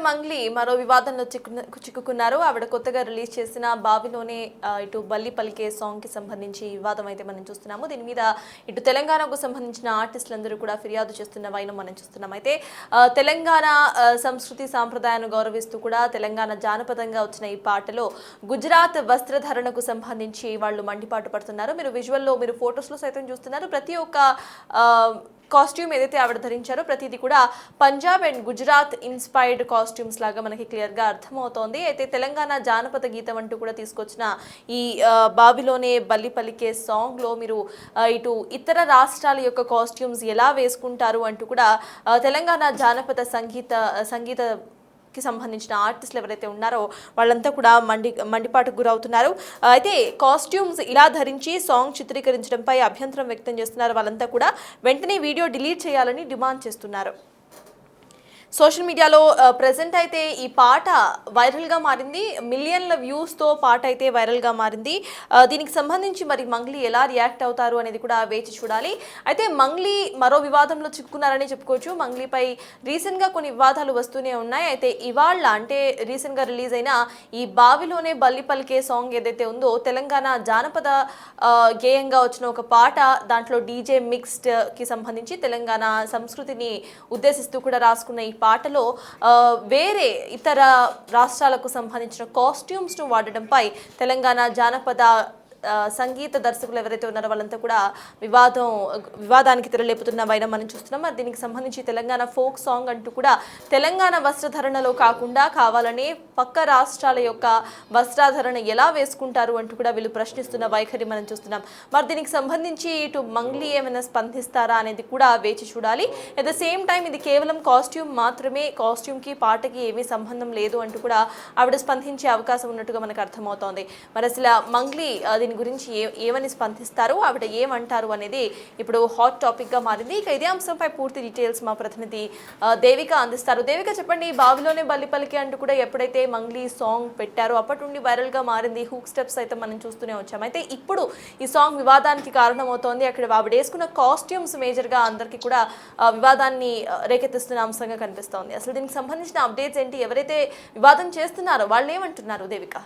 మంగ్లీ మరో వివాదంలో చిక్కుకున్నారు. ఆవిడ కొత్తగా రిలీజ్ చేసిన బావిలోనే ఇటు బల్లి పలికే సాంగ్ కి సంబంధించి వివాదం అయితే మనం చూస్తున్నాము. దీని మీద ఇటు తెలంగాణకు సంబంధించిన ఆర్టిస్టులందరూ కూడా ఫిర్యాదు చేస్తున్న వైనం మనం చూస్తున్నాం. అయితే తెలంగాణ సంస్కృతి సాంప్రదాయాన్ని గౌరవిస్తూ కూడా తెలంగాణ జానపదంగా వచ్చిన ఈ పాటలో గుజరాత్ వస్త్రధారణకు సంబంధించి వాళ్ళు మండిపాటు పడుతున్నారు. మీరు విజువల్లో మీరు ఫొటోస్లో సైతం చూస్తున్నారు. ప్రతి ఒక్క కాస్ట్యూమ్ ఏదైతే ఆవిడ ధరించారో ప్రతిదీ కూడా Punjab and Gujarat inspired costumes లాగా మనకి క్లియర్గా అర్థమవుతోంది. అయితే తెలంగాణ జానపద గీతం అంటూ కూడా తీసుకొచ్చిన ఈ బావిలోనే బల్లి పలికే సాంగ్లో మీరు ఇటు ఇతర రాష్ట్రాల యొక్క కాస్ట్యూమ్స్ ఎలా వేసుకుంటారు అంటూ కూడా తెలంగాణ జానపద సంగీత కి సంబంధించిన ఆర్టిస్టులు ఎవరైతే ఉన్నారో వాళ్ళంతా కూడా మండిపాటుకు గురవుతున్నారు. అయితే కాస్ట్యూమ్స్ ఇలా ధరించి సాంగ్ చిత్రీకరించడంపై అభ్యంతరం వ్యక్తం చేస్తున్నారు. వాళ్ళంతా కూడా వెంటనే వీడియో డిలీట్ చేయాలని డిమాండ్ చేస్తున్నారు. సోషల్ మీడియాలో ప్రెజెంట్ అయితే ఈ పాట వైరల్గా మారింది. మిలియన్ల వ్యూస్తో పాట అయితే వైరల్గా మారింది. దీనికి సంబంధించి మరి మంగ్లీ ఎలా రియాక్ట్ అవుతారు అనేది కూడా వేచి చూడాలి. అయితే మంగ్లీ మరో వివాదంలో చిక్కుకున్నారని చెప్పుకోవచ్చు. మంగ్లీపై రీసెంట్గా కొన్ని వివాదాలు వస్తూనే ఉన్నాయి. అయితే ఇవాళ అంటే రీసెంట్గా రిలీజ్ అయిన ఈ బావిలోనే బల్లి పలికే సాంగ్ ఏదైతే ఉందో తెలంగాణ జానపద గేయంగా వచ్చిన ఒక పాట. దాంట్లో డీజే మిక్స్డ్కి సంబంధించి తెలంగాణ సంస్కృతిని ఉద్దేశిస్తూ కూడా రాసుకున్న ఈ పాటలో వేరే ఇతర రాష్ట్రాలకు సంబంధించిన కాస్ట్యూమ్స్ను వాడడంపై తెలంగాణ జానపద సంగీత దర్శకులు ఎవరైతే ఉన్నారో వాళ్ళంతా కూడా వివాదానికి తెరలేపుతున్న వైనం మనం చూస్తున్నాం. మరి దీనికి సంబంధించి తెలంగాణ ఫోక్ సాంగ్ అంటూ కూడా తెలంగాణ వస్త్రధరణలో కాకుండా కావాలనే పక్క రాష్ట్రాల యొక్క వస్త్రాధరణ ఎలా వేసుకుంటారు అంటూ కూడా వీళ్ళు ప్రశ్నిస్తున్న వైఖరి మనం చూస్తున్నాం. మరి దీనికి సంబంధించి ఇటు మంగ్లీ ఏమైనా స్పందిస్తారా అనేది కూడా వేచి చూడాలి. అట్ ద సేమ్ టైం ఇది కేవలం కాస్ట్యూమ్ మాత్రమే, కాస్ట్యూమ్కి పాటకి ఏమీ సంబంధం లేదు అంటూ కూడా ఆవిడ స్పందించే అవకాశం ఉన్నట్టుగా మనకు అర్థమవుతోంది. మరి అసలు మంగ్లీ దీని గురించి ఏమని స్పందిస్తారు, ఆవిడ ఏమంటారు అనేది ఇప్పుడు హాట్ టాపిక్గా మారింది. ఇక ఇదే అంశంపై పూర్తి డీటెయిల్స్ మా ప్రతినిధి దేవిక అందిస్తారు. దేవిక చెప్పండి, బావిలోనే బల్లి పలికి అంటూ కూడా ఎప్పుడైతే మంగ్లీ సాంగ్ పెట్టారో అప్పటి నుండి వైరల్గా మారింది. హుక్ స్టెప్స్ అయితే మనం చూస్తూనే వచ్చాం. అయితే ఇప్పుడు ఈ సాంగ్ వివాదానికి కారణమవుతోంది. అక్కడ ఆవిడ వేసుకున్న కాస్ట్యూమ్స్ మేజర్గా అందరికీ కూడా వివాదాన్ని రేకెత్తిస్తున్న అంశంగా కనిపిస్తోంది. అసలు దీనికి సంబంధించిన అప్డేట్స్ ఏంటి, ఎవరైతే వివాదం చేస్తున్నారో వాళ్ళు ఏమంటున్నారు దేవిక?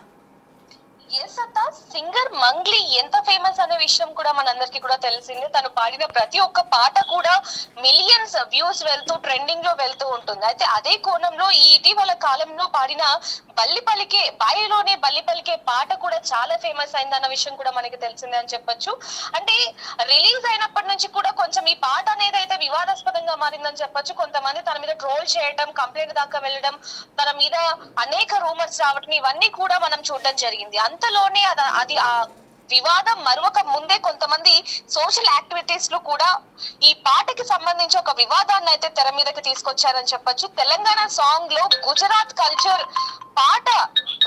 సింగర్ మంగ్లీ ఎంత ఫేమస్ అనే విషయం కూడా మనందరికి కూడా తెలిసిందే. తను పాడిన ప్రతి ఒక్క పాట కూడా మిలియన్స్ వ్యూస్ వెళ్తూ ట్రెండింగ్ లో వెళ్తూ ఉంటుంది. అయితే అదే కోణంలో ఈ ఇటీవల కాలంలో పాడిన బావిలోనే బల్లి పలికే పాట కూడా చాలా ఫేమస్ అయిందన్న విషయం కూడా మనకి తెలిసిందే అని చెప్పొచ్చు. అంటే రిలీజ్ అయినప్పటి నుంచి కూడా కొంచెం ఈ పాట అనేది అయితే వివాదాస్పదంగా మారిందని చెప్పొచ్చు. కొంతమంది తన మీద ట్రోల్ చేయడం, కంప్లైంట్ దాకా వెళ్ళడం, తన మీద అనేక రూమర్స్ రావడం, ఇవన్నీ కూడా మనం చూడడం జరిగింది. అంతలోనే అది ఆ వివాదం మరొక ముందే కొంతమంది సోషల్ యాక్టివిటీస్ లో కూడా ఈ పాటకి సంబంధించి ఒక వివాదాన్ని అయితే తెర మీదకి తీసుకొచ్చారని చెప్పొచ్చు. తెలంగాణ సాంగ్ లో గుజరాత్ కల్చర్ పాట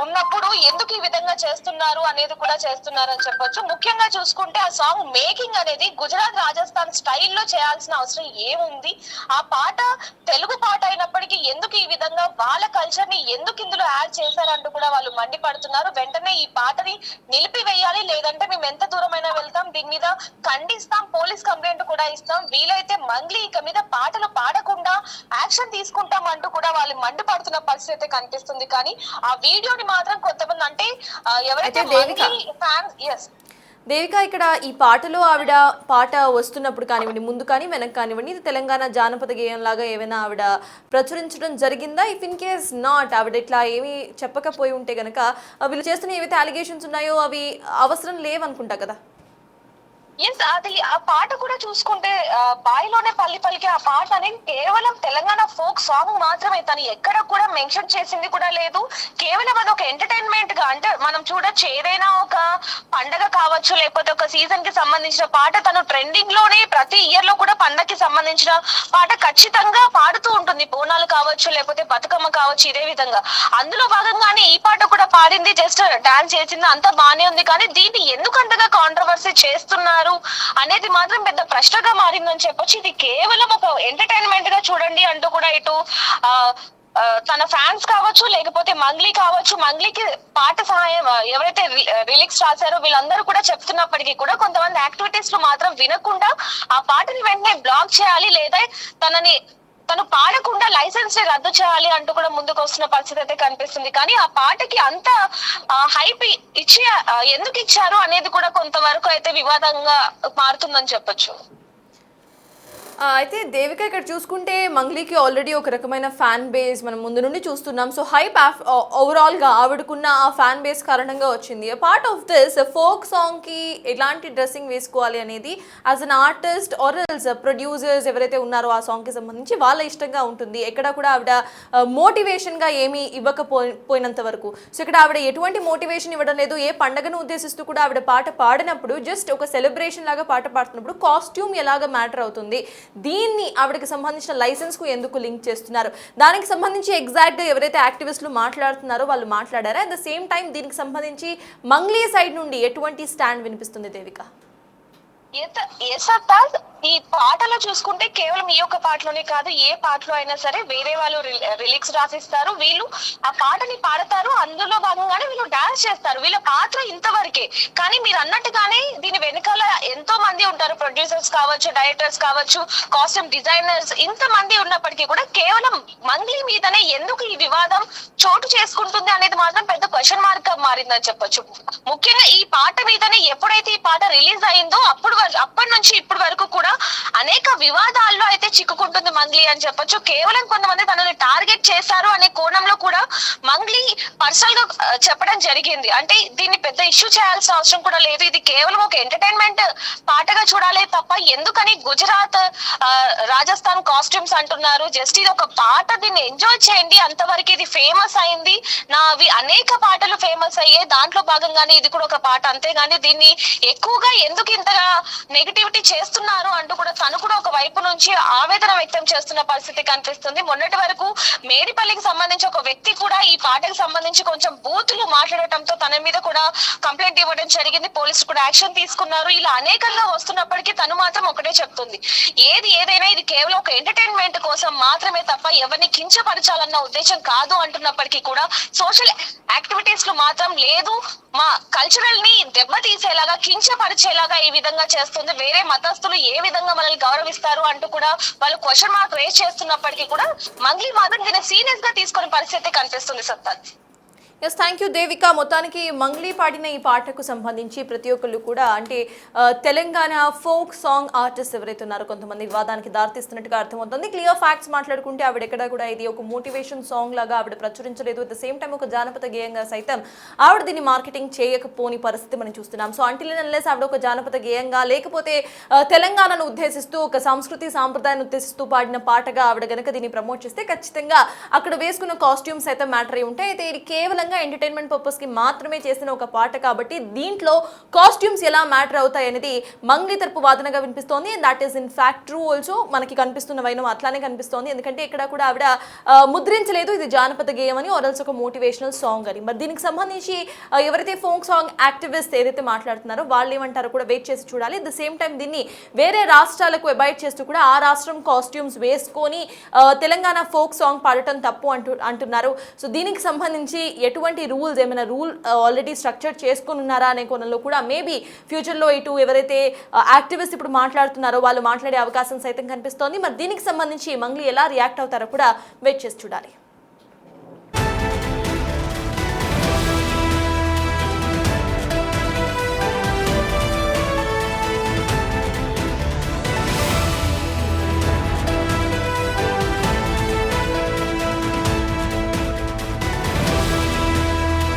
ఉన్నప్పుడు ఎందుకు ఈ విధంగా చేస్తున్నారు అనేది కూడా చేస్తున్నారని చెప్పొచ్చు. ముఖ్యంగా చూసుకుంటే ఆ సాంగ్ మేకింగ్ అనేది గుజరాత్ రాజస్థాన్ స్టైల్లో చేయాల్సిన అవసరం ఏముంది? ఆ పాట తెలుగు పాట అయినప్పటికీ ఎందుకు ఈ విధంగా వాళ్ళ కల్చర్ ని ఎందుకు ఇందులో యాడ్ చేశారంటూ కూడా వాళ్ళు మండిపడుతున్నారు. వెంటనే ఈ పాటని నిలిపివేయాలి, లేదంటే మేము ఎంత దూరమైనా వెళ్తాం, దీని మీద ఖండిస్తాం, పోలీస్ కంప్లైంట్ కూడా ఇస్తాం, వీలైతే మంగ్లీ ఇక మీద పాటలు పాడకుండా యాక్షన్ తీసుకుంటాం అంటూ కూడా వాళ్ళు మండిపడుతున్న పరిస్థితి అయితే కనిపిస్తుంది. కానీ ఆ వీడియోని మాత్రం కొంతమంది అంటే ఎవరైతే దేవిక ఇక్కడ ఈ పాటలో ఆవిడ పాట వస్తున్నప్పుడు కానివ్వండి, ముందు కానీ వెనక్కి కానివ్వండి, ఇది తెలంగాణ జానపద గేయం లాగా ఏమైనా ఆవిడ ప్రచురించడం జరిగిందా? ఇఫ్ ఇన్ కేస్ నాట్, ఆవిడ ఇట్లా ఏమీ చెప్పకపోయి ఉంటే గనక వీళ్ళు చేస్తున్న ఏవైతే అలిగేషన్స్ ఉన్నాయో అవి అవసరం లేవనుకుంటా కదా. అది ఆ పాట కూడా చూసుకుంటే బాయిలోనే పల్లి పలికి ఆ పాట అనేది కేవలం తెలంగాణ ఫోక్ సాంగ్ మాత్రమే. తను ఎక్కడ కూడా మెన్షన్ చేసింది కూడా లేదు. కేవలం అది ఒక ఎంటర్టైన్మెంట్ గా, అంటే మనం చూడొచ్చు ఏదైనా ఒక పండగ కావచ్చు, లేకపోతే ఒక సీజన్ కి సంబంధించిన పాట తను ట్రెండింగ్ లోనే ప్రతి ఇయర్ లో కూడా పండగకి సంబంధించిన పాట ఖచ్చితంగా పాడుతూ ఉంటుంది. బోనాలు కావచ్చు, లేకపోతే బతుకమ్మ కావచ్చు, ఇదే విధంగా అందులో భాగంగానే ఈ పాట కూడా పాడింది, జస్ట్ డాన్స్ చేసింది, అంతా బానే ఉంది. కానీ దీన్ని ఎందుకంతగా కాంట్రవర్సీ చేస్తున్నారు అనేది మాత్రం పెద్ద ప్రశ్నగా మారిందని చెప్పొచ్చు. ఇది కేవలం ఒక ఎంటర్టైన్మెంట్ గా చూడండి అంటూ కూడా ఇటు తన ఫ్యాన్స్ కావచ్చు, లేకపోతే మంగ్లీ కావచ్చు, మంగ్లీకి పాట సహాయం ఎవరైతే లిరిక్స్ రాశారో వీళ్ళందరూ కూడా చెప్తున్నప్పటికీ కూడా కొంతమంది యాక్టివిటీస్ లో మాత్రం వినకుండా ఆ పాటని వెంటనే బ్లాక్ చేయాలి, లేదా తను పాడకుండా లైసెన్స్ ని రద్దు చేయాలి అంటూ కూడా ముందుకు వస్తున్న పరిస్థితి అయితే కనిపిస్తుంది. కానీ ఆ పాటకి అంత హైప్ ఇచ్చి ఎందుకు ఇచ్చారు అనేది కూడా కొంతవరకు అయితే వివాదంగా మారుతుందని చెప్పొచ్చు. అయితే దేవిక ఇక్కడ చూసుకుంటే మంగ్లీకి ఆల్రెడీ ఒక రకమైన ఫ్యాన్ బేస్ మనం ముందు నుండి చూస్తున్నాం. సో హైప్ ఓవరాల్గా ఆవిడకున్న ఆ ఫ్యాన్ బేస్ కారణంగా వచ్చింది. పార్ట్ ఆఫ్ దిస్ ఫోక్ సాంగ్కి ఎలాంటి డ్రెస్సింగ్ వేసుకోవాలి అనేది as an artist or else producers ఎవరైతే ఉన్నారో ఆ సాంగ్కి సంబంధించి వాళ్ళ ఇష్టంగా ఉంటుంది. ఎక్కడ కూడా ఆవిడ మోటివేషన్గా ఏమీ ఇవ్వకపోయినంత వరకు. సో ఇక్కడ ఆవిడ ఎటువంటి మోటివేషన్ ఇవ్వడం లేదు. ఏ పండుగను ఉద్దేశిస్తూ కూడా ఆవిడ పాట పాడినప్పుడు జస్ట్ ఒక సెలబ్రేషన్ లాగా పాట పాడుతున్నప్పుడు కాస్ట్యూమ్ ఎలాగ మ్యాటర్ అవుతుంది, దీన్ని ఆవిడకి సంబంధించిన లైసెన్స్ కు ఎందుకు లింక్ చేస్తున్నారు, దానికి సంబంధించి ఎగ్జాక్ట్ ఎవరైతే యాక్టివిస్టులు మాట్లాడుతున్నారో వాళ్ళు మాట్లాడారా? అట్ ద సేమ్ టైం దీనికి సంబంధించి మంగ్లీ సైడ్ నుండి ఎటువంటి స్టాండ్ వినిపిస్తుంది దేవిక? ఈ పాటలో చూసుకుంటే కేవలం ఈ యొక్క పాటలోనే కాదు, ఏ పాటలో అయినా సరే వేరే వాళ్ళు లిరిక్స్ రాసిస్తారు, వీళ్ళు ఆ పాటని పాడతారు, అందులో భాగంగానే వీళ్ళు డాన్స్ చేస్తారు. వీళ్ళ పాత్ర ఇంతవరకే. కానీ మీరు అన్నట్టుగానే దీని వెనకాల ఎంతో మంది ఉంటారు, ప్రొడ్యూసర్స్ కావచ్చు, డైరెక్టర్స్ కావచ్చు, కాస్ట్యూమ్ డిజైనర్స్, ఇంతమంది ఉన్నప్పటికీ కూడా కేవలం మంగ్లీ మీదనే ఎందుకు ఈ వివాదం చోటు చేసుకుంటుంది అనేది మాత్రం పెద్ద క్వశ్చన్ మార్క్ గా మారిందని చెప్పొచ్చు. ముఖ్యంగా ఈ పాట మీదనే ఎప్పుడైతే ఈ పాట రిలీజ్ అయిందో అప్పటి నుంచి ఇప్పటి వరకు కూడా అనేక వివాదాల్లో అయితే చిక్కుకుంటుంది మంగ్లీ అని చెప్పొచ్చు. కేవలం కొంతమంది తనని టార్గెట్ చేశారు అనే కోణంలో కూడా మంగ్లీ పర్సనల్ గా చెప్పడం జరిగింది. అంటే దీన్ని పెద్ద ఇష్యూ చేయాల్సిన అవసరం కూడా లేదు, ఇది కేవలం ఒక ఎంటర్టైన్మెంట్ పాటగా చూడాలి తప్ప ఎందుకని గుజరాత్ రాజస్థాన్ కాస్ట్యూమ్స్ అంటున్నారు, జస్ట్ ఇది ఒక పాట, దీన్ని ఎంజాయ్ చేయండి, అంతవరకు ఇది ఫేమస్ అయింది, నావి అనేక పాటలు ఫేమస్ అయ్యే దాంట్లో భాగంగానే ఇది కూడా ఒక పాట, అంతేగాని దీన్ని ఎక్కువగా ఎందుకు ఇంతగా నెగిటివిటీ చేస్తున్నారు అంటూ కూడా తను కూడా ఒక వైపు నుంచి ఆవేదన వ్యక్తం చేస్తున్న పరిస్థితి కనిపిస్తుంది. మొన్నటి వరకు మేడిపల్లికి సంబంధించి ఒక వ్యక్తి కూడా ఈ పాటకు సంబంధించి కొంచెం బూతులు మాట్లాడటంతో తన మీద కూడా కంప్లైంట్ ఇవ్వడం జరిగింది, పోలీసులు కూడా యాక్షన్ తీసుకున్నారు. ఇలా అనేకంగా వస్తున్నప్పటికీ తను మాత్రం ఒకటే చెప్తుంది, ఏదైనా ఇది కేవలం ఒక ఎంటర్టైన్మెంట్ కోసం మాత్రమే తప్ప ఎవరిని కించపరచాలన్న ఉద్దేశం కాదు అంటున్నప్పటికీ కూడా సోషల్ యాక్టివిటీస్ లో మాత్రం లేదు, మా కల్చరల్ ని దెబ్బతీసేలాగా కించపరిచేలాగా ఈ విధంగా చేస్తుంది, వేరే మతస్థులు ఏ విధంగా మనల్ని గౌరవిస్తారు అంటూ కూడా వాళ్ళు క్వశ్చన్ మార్క్ రేస్ చేస్తున్నప్పటికీ కూడా మంగ్లీ మాత్రం దీన్ని సీరియస్ గా తీసుకునే పరిస్థితి కనిపిస్తుంది. సత్తాజ్. Yes, thank you Devika. మొత్తానికి మంగ్లీ పాడిన ఈ పాటకు సంబంధించి ప్రతి ఒక్కళ్ళు కూడా అంటే తెలంగాణ ఫోక్ సాంగ్ ఆర్టిస్ట్ ఎవరైతే ఉన్నారో కొంతమంది వివాదానికి దారితీస్తున్నట్టుగా అర్థమవుతుంది. క్లియర్ ఫ్యాక్ట్స్ మాట్లాడుకుంటే ఆవిడ ఎక్కడ కూడా ఇది ఒక మోటివేషన్ సాంగ్ లాగా ఆవిడ ప్రచురించలేదు. అట్ ద సేమ్ టైం ఒక జానపద గేయంగా సైతం ఆవిడ దీన్ని మార్కెటింగ్ చేయకపోని పరిస్థితి మనం చూస్తున్నాం. సో అంటిల్ అన్లెస్ ఆవిడ ఒక జానపద గేయంగా లేకపోతే తెలంగాణను ఉద్దేశిస్తూ ఒక సంస్కృతి సాంప్రదాయాన్ని ఉద్దేశిస్తూ పాడిన పాటగా ఆవిడ గనక దీన్ని ప్రమోట్ చేస్తే ఖచ్చితంగా అక్కడ వేసుకున్న కాస్ట్యూమ్స్ అయితే మ్యాటర్ అయి ఉంటాయి. అయితే ఇది కేవలం ఎంటర్టైన్మెంట్ పర్పస్ కి మాత్రమే చేసిన ఒక పాట కాబట్టి దీంట్లో కాస్ట్యూమ్స్ ఎలా మ్యాటర్ అవుతాయి అనేది మంగ్లీ తరపు వాదనగా వినిపిస్తోంది. And that is in fact true also. మనకి కనిపిస్తున్న వైనం అట్లానే కనిపిస్తోంది, ఎందుకంటే ఇక్కడ కూడా ఆవిడ ముద్రించలేదు ఇది జానపద గేయం అని ఆర్ఎల్స్ ఒక మోటివేషనల్ సాంగ్ అని. మరి దీనికి సంబంధించి ఎవరైతే ఫోక్ సాంగ్ యాక్టివిస్ట్ ఏదైతే మాట్లాడుతున్నారో వాళ్ళు ఏమంటారో కూడా వెయిట్ చేసి చూడాలి. అట్ ద సేమ్ టైం దీన్ని వేరే రాష్ట్రాలకు అబాయిడ్ చేస్తూ కూడా ఆ రాష్ట్రం కాస్ట్యూమ్స్ వేసుకొని తెలంగాణ ఫోక్ సాంగ్ పాడటం తప్పు అంటున్నారు. సో దీనికి సంబంధించి రూల్స్ ఏమైనా ఆల్రెడీ స్ట్రక్చర్ చేసుకుని ఉన్నారా అనే కోణంలో కూడా మేబీ ఫ్యూచర్లో ఇటు ఎవరైతే యాక్టివిస్ట్ ఇప్పుడు మాట్లాడుతున్నారో వాళ్ళు మాట్లాడే అవకాశం సైతం కనిపిస్తోంది. మరి దీనికి సంబంధించి మంగ్లీ ఎలా రియాక్ట్ అవుతారో కూడా వెయిట్ చేసి చూడాలి.